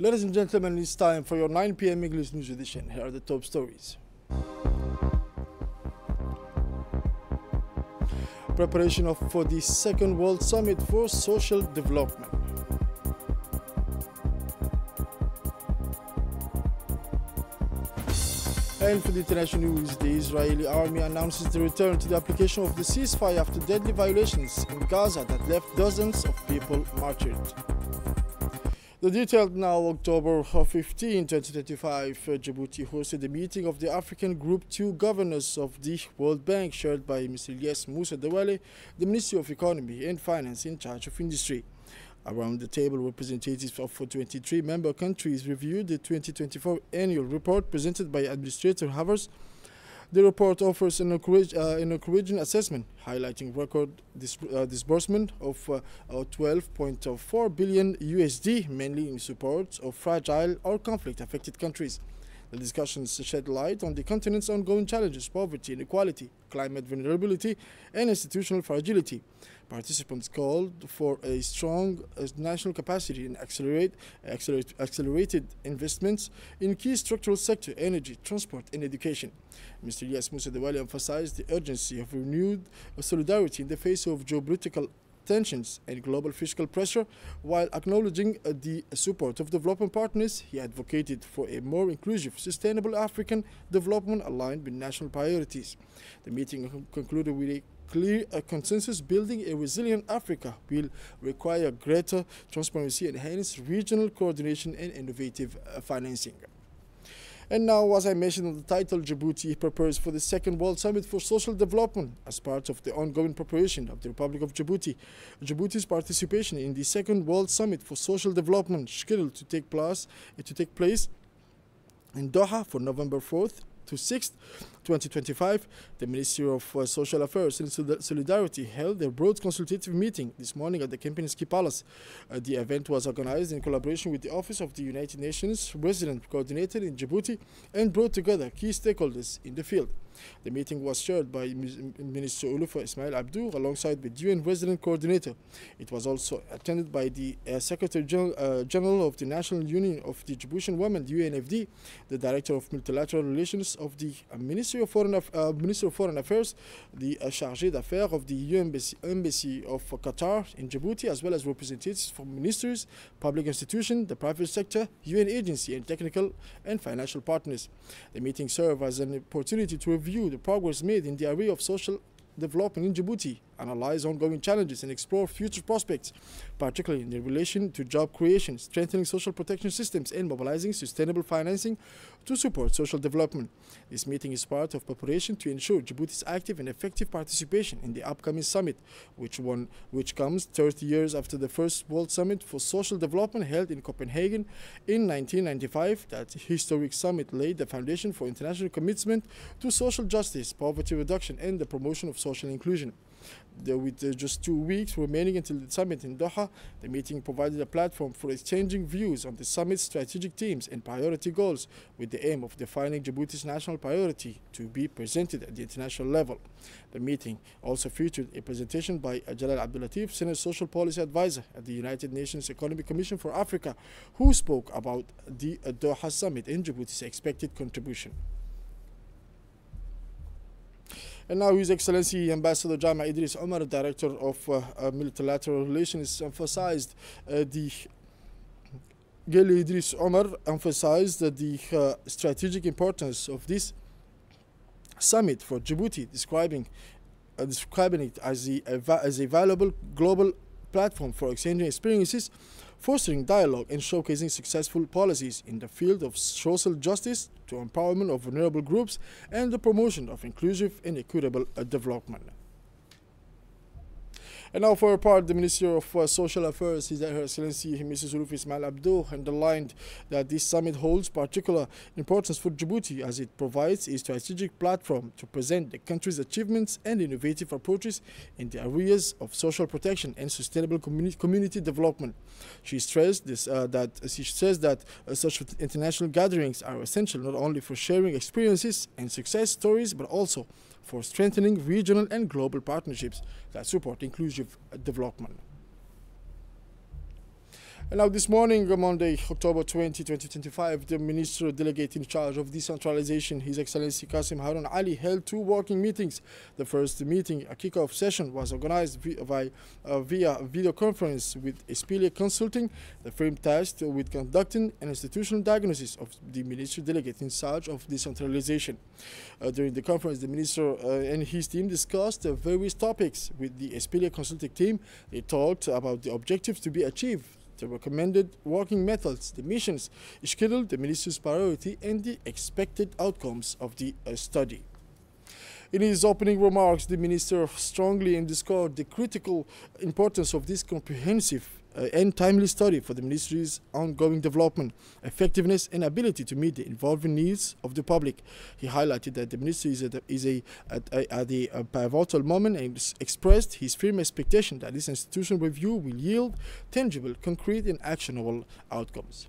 Ladies and gentlemen, it's time for your 9 p.m. English News Edition. Here are the top stories. Preparation for the Second World Summit for Social Development. And for the international news, the Israeli army announces the return to the application of the ceasefire after deadly violations in Gaza that left dozens of people martyred. The detailed now, October 15, 2025, Djibouti hosted a meeting of the African Group 2 governors of the World Bank, chaired by Mr. Ilyas Moussa Douale, the Ministry of Economy and Finance in charge of industry. Around the table, representatives of 23 member countries reviewed the 2024 annual report presented by Administrator Havers. The report offers an encouraging assessment, highlighting record disbursement of 12.4 billion USD, mainly in support of fragile or conflict-affected countries. The discussions shed light on the continent's ongoing challenges: poverty, inequality, climate vulnerability, and institutional fragility. Participants called for a strong national capacity and accelerated investments in key structural sectors: energy, transport, and education. Mr. Ilyas Moussa Douale emphasized the urgency of renewed solidarity in the face of geopolitical tensions and global fiscal pressure. While acknowledging the support of development partners, he advocated for a more inclusive, sustainable African development aligned with national priorities. The meeting concluded with a clear consensus: building a resilient Africa will require greater transparency, enhanced regional coordination, and innovative financing. And now, as I mentioned in the title, Djibouti prepares for the Second World Summit for Social Development as part of the ongoing preparation of the Republic of Djibouti. Djibouti's participation in the Second World Summit for Social Development, scheduled to take place in Doha for November 4th to 6th, 2025, the Ministry of Social Affairs and Solidarity held a broad consultative meeting this morning at the Kempinski Palace. The event was organized in collaboration with the Office of the United Nations Resident Coordinator in Djibouti and brought together key stakeholders in the field. The meeting was chaired by Minister Ulufa Ismail Abdou alongside the UN Resident Coordinator. It was also attended by the Secretary General of the National Union of the Djiboutian Women, the UNFD, the Director of Multilateral Relations of the Ministry of Foreign Affairs, the Chargé d'Affaires of the Embassy of Qatar in Djibouti, as well as representatives from ministries, public institutions, the private sector, UN agency, and technical and financial partners. The meeting served as an opportunity to review the progress made in the area of social development in Djibouti, analyze ongoing challenges, and explore future prospects, particularly in relation to job creation, strengthening social protection systems, and mobilizing sustainable financing to support social development. This meeting is part of preparation to ensure Djibouti's active and effective participation in the upcoming summit, which comes 30 years after the first World Summit for Social Development held in Copenhagen in 1995. That historic summit laid the foundation for international commitment to social justice, poverty reduction, and the promotion of social inclusion. With just 2 weeks remaining until the summit in Doha, the meeting provided a platform for exchanging views on the summit's strategic themes and priority goals, with the aim of defining Djibouti's national priority to be presented at the international level. The meeting also featured a presentation by Jalal Abdulatif, Senior Social Policy Advisor at the United Nations Economic Commission for Africa, who spoke about the Doha summit and Djibouti's expected contribution. And now His Excellency Ambassador Jama Idris Omar, Director of Multilateral Relations, emphasized the strategic importance of this summit for Djibouti, describing it as a valuable global platform for exchanging experiences, fostering dialogue, and showcasing successful policies in the field of social justice, to empowerment of vulnerable groups, and the promotion of inclusive and equitable development. And now, for her part, the Minister of Social Affairs, His Excellency Mrs. Ulufa Ismail Abdou, underlined that this summit holds particular importance for Djibouti, as it provides a strategic platform to present the country's achievements and innovative approaches in the areas of social protection and sustainable community development. She stressed that such international gatherings are essential not only for sharing experiences and success stories, but also for strengthening regional and global partnerships that support inclusive development. And now this morning, Monday, October 20, 2025, the Minister Delegate in charge of decentralization, His Excellency Qasim Harun Ali, held two working meetings. The first meeting, a kick-off session, was organized via video conference with Espile Consulting, the firm tasked with conducting an institutional diagnosis of the Minister Delegate in charge of decentralization. During the conference, the Minister and his team discussed various topics with the Espile Consulting team. They talked about the objectives to be achieved, the recommended working methods, the missions scheduled, the Minister's priority, and the expected outcomes of the study. In his opening remarks, the Minister strongly underscored the critical importance of this comprehensive and timely study for the Ministry's ongoing development, effectiveness, and ability to meet the evolving needs of the public. He highlighted that the Ministry is at a pivotal moment and expressed his firm expectation that this institutional review will yield tangible, concrete, and actionable outcomes.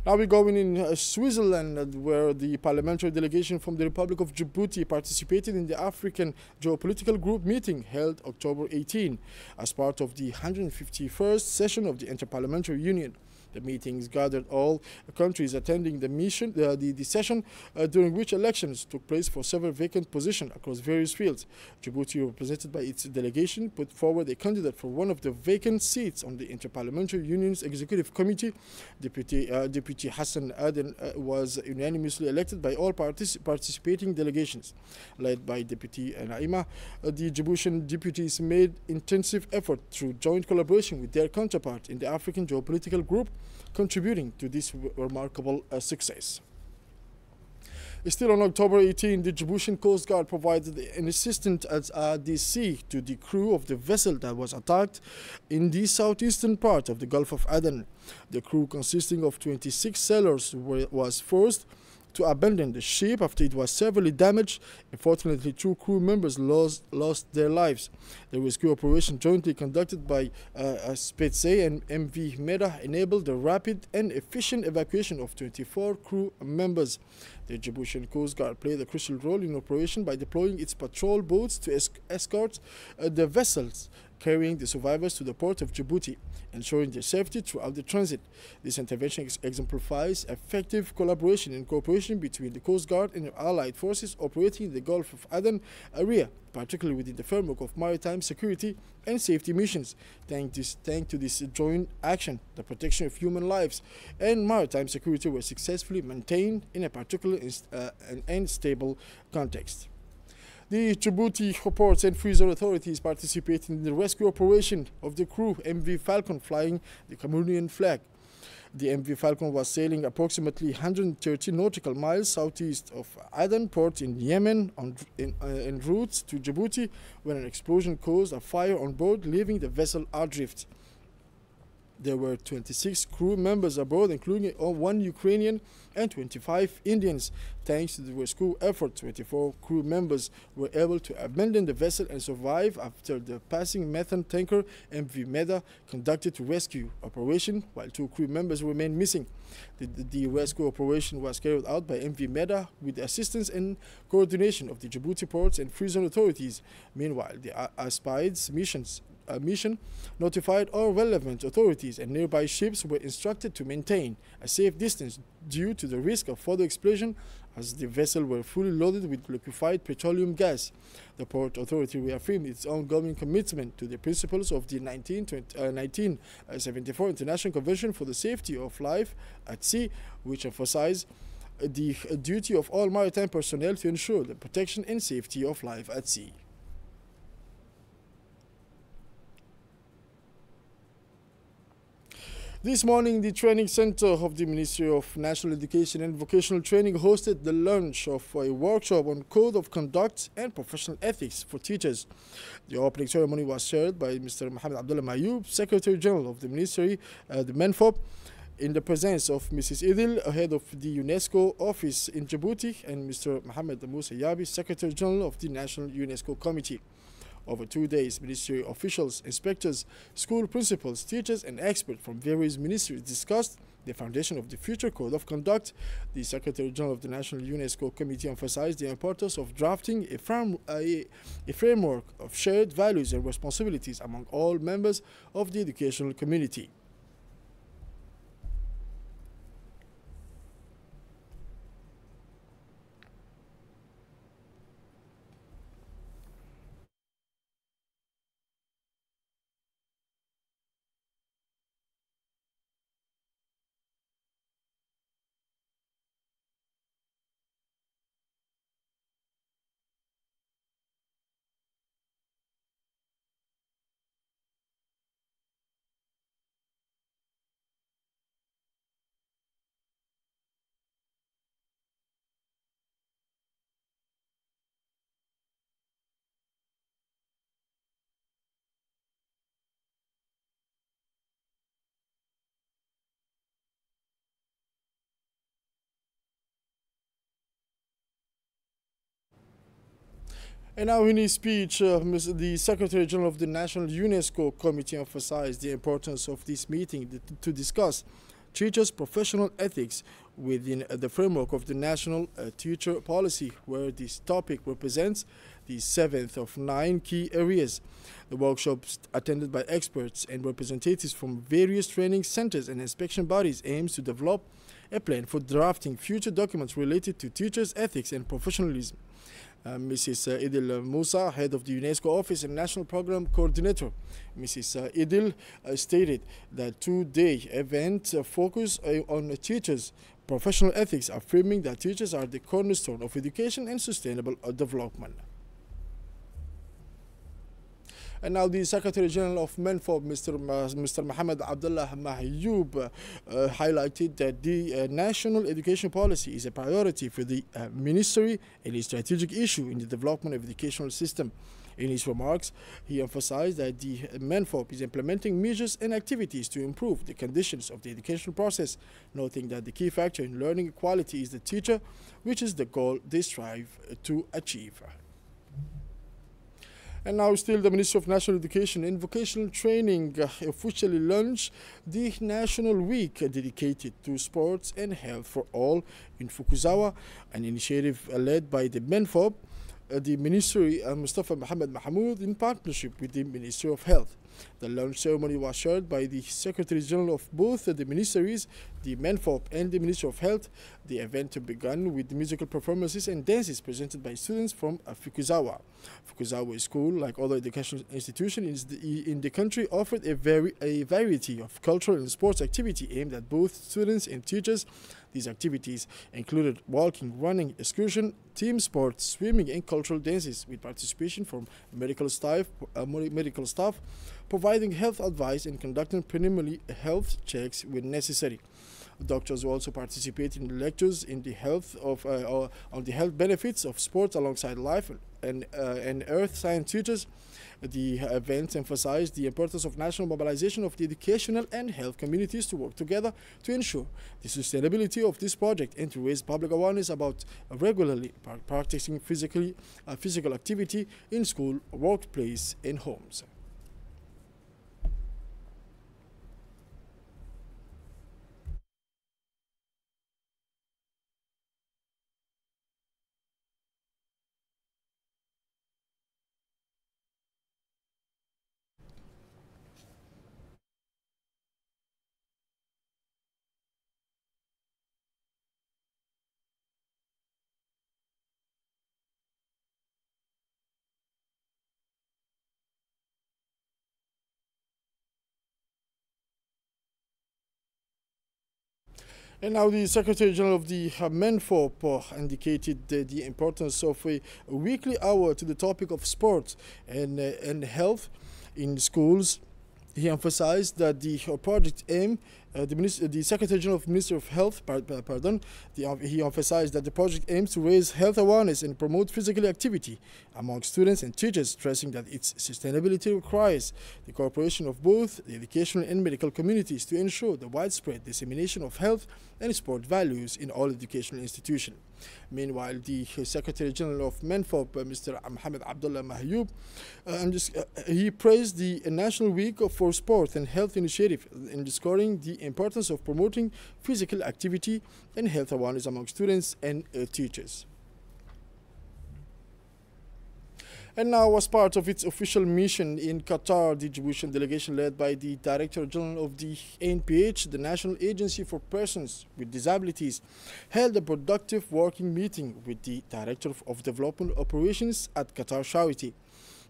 Now we're going in Switzerland, where the parliamentary delegation from the Republic of Djibouti participated in the African Geopolitical Group meeting held October 18 as part of the 151st session of the Interparliamentary Union. The meetings gathered all countries attending the session, during which elections took place for several vacant positions across various fields. Djibouti, represented by its delegation, put forward a candidate for one of the vacant seats on the Interparliamentary Union's Executive Committee. Deputy Hassan Aden was unanimously elected by all participating delegations. Led by Deputy Naima, the Djiboutian deputies made intensive effort through joint collaboration with their counterpart in the African Geopolitical Group, contributing to this remarkable success. Still on October 18, the Djiboutian Coast Guard provided an assistance at the sea to the crew of the vessel that was attacked in the southeastern part of the Gulf of Aden. The crew, consisting of 26 sailors, was forced to abandon the ship after it was severely damaged. Unfortunately, 2 crew members lost their lives. The rescue operation, jointly conducted by Spetse and MV Meda, enabled the rapid and efficient evacuation of 24 crew members. The Djiboutian Coast Guard played a crucial role in operation by deploying its patrol boats to escort the vessels carrying the survivors to the port of Djibouti, ensuring their safety throughout the transit. This intervention exemplifies effective collaboration and cooperation between the Coast Guard and allied forces operating in the Gulf of Aden area, particularly within the framework of maritime security and safety missions. Thanks to this joint action, the protection of human lives and maritime security were successfully maintained in a particular and stable context. The Djibouti Ports and Free Zone authorities participated in the rescue operation of the crew MV Falcon flying the Cameroonian flag. The MV Falcon was sailing approximately 130 nautical miles southeast of Aden port in Yemen en route to Djibouti when an explosion caused a fire on board, leaving the vessel adrift. There were 26 crew members aboard, including 1 Ukrainian and 25 Indians. Thanks to the rescue effort, 24 crew members were able to abandon the vessel and survive after the passing methane tanker MV Meda conducted a rescue operation, while 2 crew members remain missing. The rescue operation was carried out by MV Meda with the assistance and coordination of the Djibouti Ports and Free Zone authorities. Meanwhile, the ASPIDE's mission notified all relevant authorities, and nearby ships were instructed to maintain a safe distance due to the risk of further explosion, as the vessel were fully loaded with liquefied petroleum gas. The Port Authority reaffirmed its ongoing commitment to the principles of the 1974 International Convention for the Safety of Life at Sea, which emphasize the duty of all maritime personnel to ensure the protection and safety of life at sea. This morning, the Training Center of the Ministry of National Education and Vocational Training hosted the launch of a workshop on Code of Conduct and Professional Ethics for teachers. The opening ceremony was chaired by Mr. Mohamed Abdullah Mayoub, Secretary General of the Ministry, the MENFOP, in the presence of Mrs. Idil, head of the UNESCO office in Djibouti, and Mr. Mohamed Moussa Yabi, Secretary General of the National UNESCO Committee. Over 2 days, ministry officials, inspectors, school principals, teachers, and experts from various ministries discussed the foundation of the future code of conduct. The Secretary General of the National UNESCO Committee emphasized the importance of drafting a framework of shared values and responsibilities among all members of the educational community. And now in his speech, the Secretary General of the National UNESCO Committee emphasized the importance of this meeting to discuss teachers' professional ethics within the framework of the National Teacher Policy, where this topic represents the seventh of 9 key areas. The workshops, attended by experts and representatives from various training centers and inspection bodies, aims to develop a plan for drafting future documents related to teachers' ethics and professionalism. Mrs. Idil Musa, head of the UNESCO Office and National Program Coordinator. Mrs. Idil stated that two-day event focus on teachers' professional ethics, affirming that teachers are the cornerstone of education and sustainable development. And now the Secretary General of MENFOB, Mr. Mohammed Abdullah Mahyoob, highlighted that the national education policy is a priority for the ministry and a strategic issue in the development of the educational system. In his remarks, he emphasized that the MENFOB is implementing measures and activities to improve the conditions of the educational process, noting that the key factor in learning equality is the teacher, which is the goal they strive to achieve. And now still the Ministry of National Education and Vocational Training officially launched the National Week dedicated to sports and health for all in Fukuzawa, an initiative led by the MENFOB, the Ministry Mustafa Mohammed Mahmoud in partnership with the Ministry of Health. The launch ceremony was shared by the Secretary General of both the ministries, the MENFOB and the Ministry of Health. The event began with musical performances and dances presented by students from Fukuzawa. Fukuzawa School, like other educational institutions in the country, offered a variety of cultural and sports activity aimed at both students and teachers. These activities included walking, running, excursion, team sports, swimming, and cultural dances, with participation from medical staff, providing health advice and conducting preliminary health checks when necessary. Doctors will also participate in lectures in the health of on the health benefits of sports alongside life and earth science teachers. The event emphasized the importance of national mobilization of the educational and health communities to work together to ensure the sustainability of this project and to raise public awareness about regularly practicing physical activity in school, workplace, and homes. And now the Secretary General of the MENFOB indicated the importance of a weekly hour to the topic of sports and health in schools. He emphasized that the project aim, the Secretary General of the Ministry of Health, he emphasized that the project aims to raise health awareness and promote physical activity among students and teachers, stressing that its sustainability requires the cooperation of both the educational and medical communities to ensure the widespread dissemination of health and sport values in all educational institutions. Meanwhile, the Secretary General of MENFOP, Mr. Mohamed Abdullah Mahyoub, he praised the National Week for Sport and Health initiative, underscoring the importance of promoting physical activity and health awareness among students and teachers. And now, as part of its official mission in Qatar, the Djiboutian delegation led by the Director General of the NPH, the National Agency for Persons with Disabilities, held a productive working meeting with the Director of Development Operations at Qatar Charity.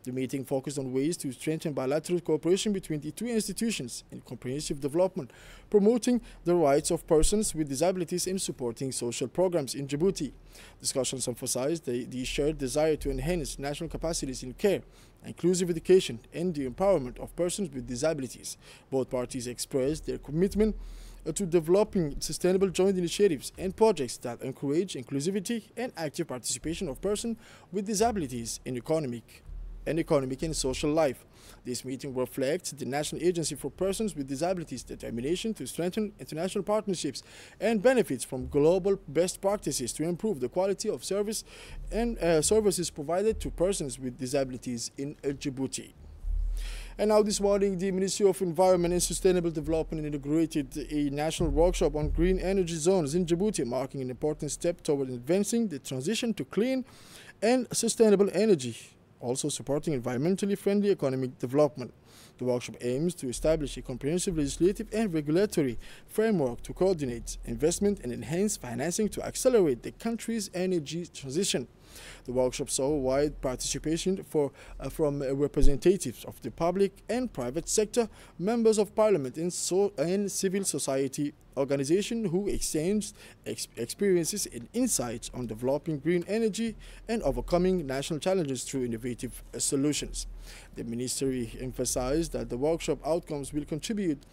The meeting focused on ways to strengthen bilateral cooperation between the two institutions in comprehensive development, promoting the rights of persons with disabilities and supporting social programs in Djibouti. Discussions emphasized the shared desire to enhance national capacities in care, inclusive education, and the empowerment of persons with disabilities. Both parties expressed their commitment to developing sustainable joint initiatives and projects that encourage inclusivity and active participation of persons with disabilities in economic and social life. This meeting reflects the National Agency for Persons with Disabilities' determination to strengthen international partnerships and benefits from global best practices to improve the quality of service and services provided to persons with disabilities in Djibouti. And now this morning, the Ministry of Environment and Sustainable Development inaugurated a national workshop on green energy zones in Djibouti, marking an important step toward advancing the transition to clean and sustainable energy, also supporting environmentally friendly economic development. The workshop aims to establish a comprehensive legislative and regulatory framework to coordinate investment and enhance financing to accelerate the country's energy transition. The workshop saw wide participation from representatives of the public and private sector, members of parliament, and civil society organizations who exchanged experiences and insights on developing green energy and overcoming national challenges through innovative solutions. The ministry emphasized that the workshop outcomes will contribute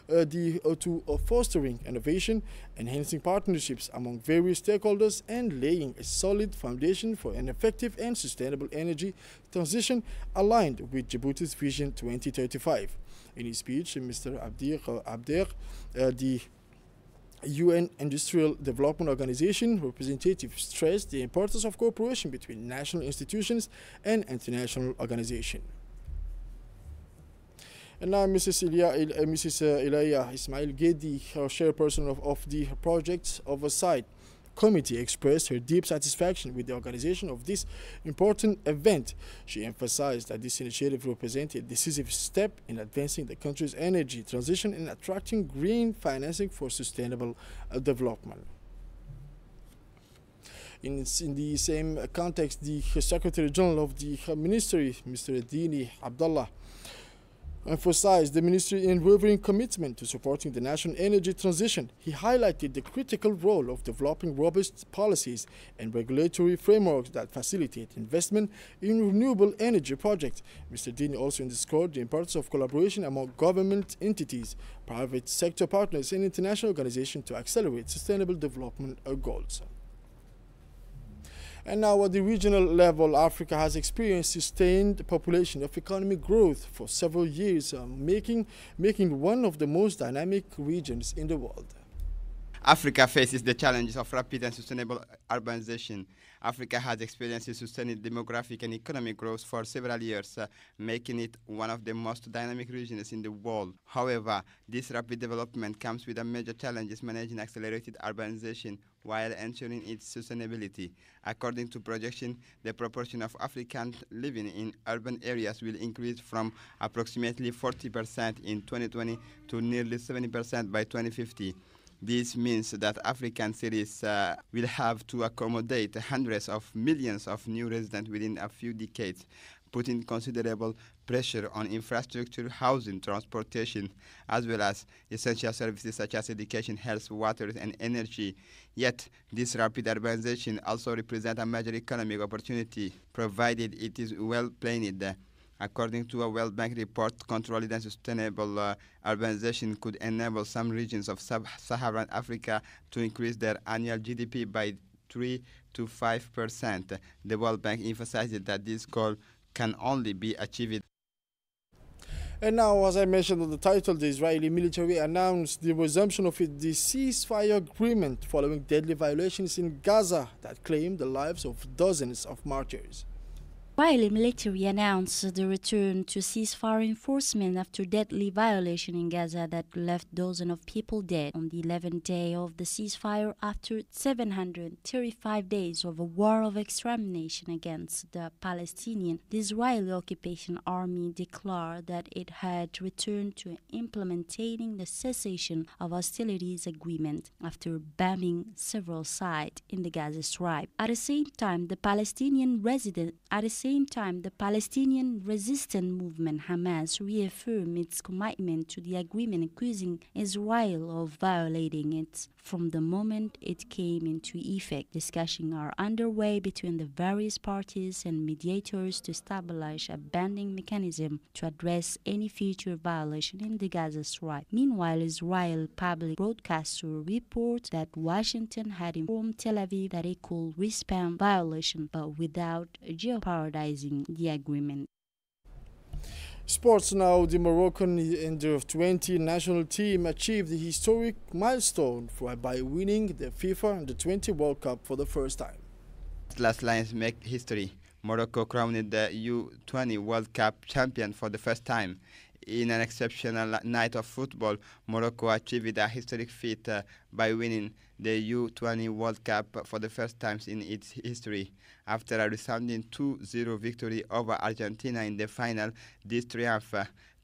to fostering innovation, enhancing partnerships among various stakeholders, and laying a solid foundation for an effective and sustainable energy transition aligned with Djibouti's Vision 2035. In his speech, Mr. Abder, the UN Industrial Development Organization representative, stressed the importance of cooperation between national institutions and international organizations. And now Mrs. Ilaya Ismail Gedi, chairperson of the Project Oversight Committee, expressed her deep satisfaction with the organization of this important event. She emphasized that this initiative represents a decisive step in advancing the country's energy transition and attracting green financing for sustainable development. In the same context, the Secretary General of the Ministry, Mr. Dini Abdullah, emphasized the ministry's unwavering commitment to supporting the national energy transition. He highlighted the critical role of developing robust policies and regulatory frameworks that facilitate investment in renewable energy projects. Mr. Dini also underscored the importance of collaboration among government entities, private sector partners, and international organizations to accelerate sustainable development goals. And now at the regional level, Africa has experienced sustained population of economic growth for several years, making one of the most dynamic regions in the world. Africa faces the challenges of rapid and sustainable urbanization. Africa has experienced sustained demographic and economic growth for several years, making it one of the most dynamic regions in the world. However, this rapid development comes with a major challenges managing accelerated urbanization while ensuring its sustainability. According to projection, the proportion of Africans living in urban areas will increase from approximately 40% in 2020 to nearly 70% by 2050. This means that African cities will have to accommodate hundreds of millions of new residents within a few decades, putting considerable pressure on infrastructure, housing, transportation, as well as essential services such as education, health, water, and energy. Yet, this rapid urbanization also represents a major economic opportunity, provided it is well planned. According to a World Bank report, controlled and sustainable urbanization could enable some regions of sub-Saharan Africa to increase their annual GDP by 3 to 5%. The World Bank emphasized that this goal can only be achieved. And now, as I mentioned on the title, the Israeli military announced the resumption of the ceasefire agreement following deadly violations in Gaza that claimed the lives of dozens of martyrs. Israeli military announced the return to ceasefire enforcement after deadly violation in Gaza that left dozens of people dead on the 11th day of the ceasefire after 735 days of a war of extermination against the Palestinians. The Israeli occupation army declared that it had returned to implementing the cessation of hostilities agreement after bombing several sites in the Gaza Strip. At the same time, the Palestinian resistance movement Hamas reaffirmed its commitment to the agreement, accusing Israel of violating it from the moment it came into effect. Discussions are underway between the various parties and mediators to establish a banding mechanism to address any future violation in the Gaza Strip. Meanwhile, Israel public broadcaster reports that Washington had informed Tel Aviv that it could respond violation, but without jeopardizing the agreement. Sports now. The Moroccan under-20 national team achieved the historic milestone by winning the FIFA Under-20 World Cup for the first time. Atlas Lions make history. Morocco crowned the U20 World Cup champion for the first time. In an exceptional night of football, Morocco achieved a historic feat by winning the U20 World Cup for the first time in its history. After a resounding 2-0 victory over Argentina in the final, this triumph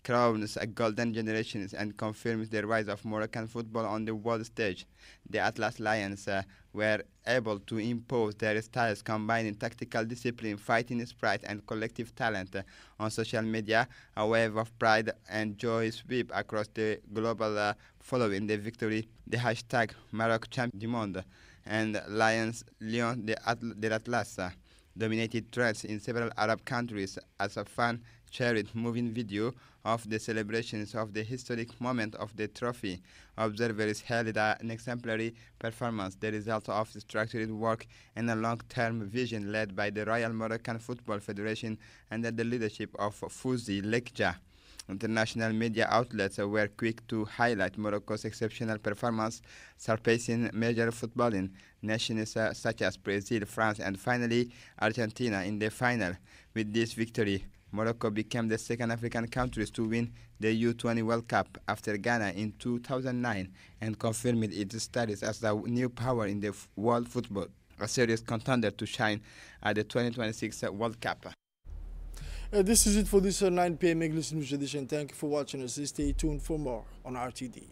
crowns a golden generation and confirms the rise of Moroccan football on the world stage. The Atlas Lions were able to impose their styles, combining tactical discipline, fighting spirit, and collective talent. On social media, a wave of pride and joy swept across the global following the victory. The hashtag Maroc Champion du Monde and Lions de l'Atlas dominated trends in several Arab countries as a fan-shared moving video of the celebrations of the historic moment of the trophy. Observers hailed an exemplary performance, the result of structured work and a long-term vision led by the Royal Moroccan Football Federation under the leadership of Fouzi Lekja. International media outlets were quick to highlight Morocco's exceptional performance, surpassing major footballing nations such as Brazil, France, and finally Argentina in the final. With this victory, Morocco became the second African country to win the U20 World Cup after Ghana in 2009 and confirmed its status as a new power in the world football, a serious contender to shine at the 2026 World Cup. This is it for this 9 p.m. English News edition. Thank you for watching us. Stay tuned for more on RTD.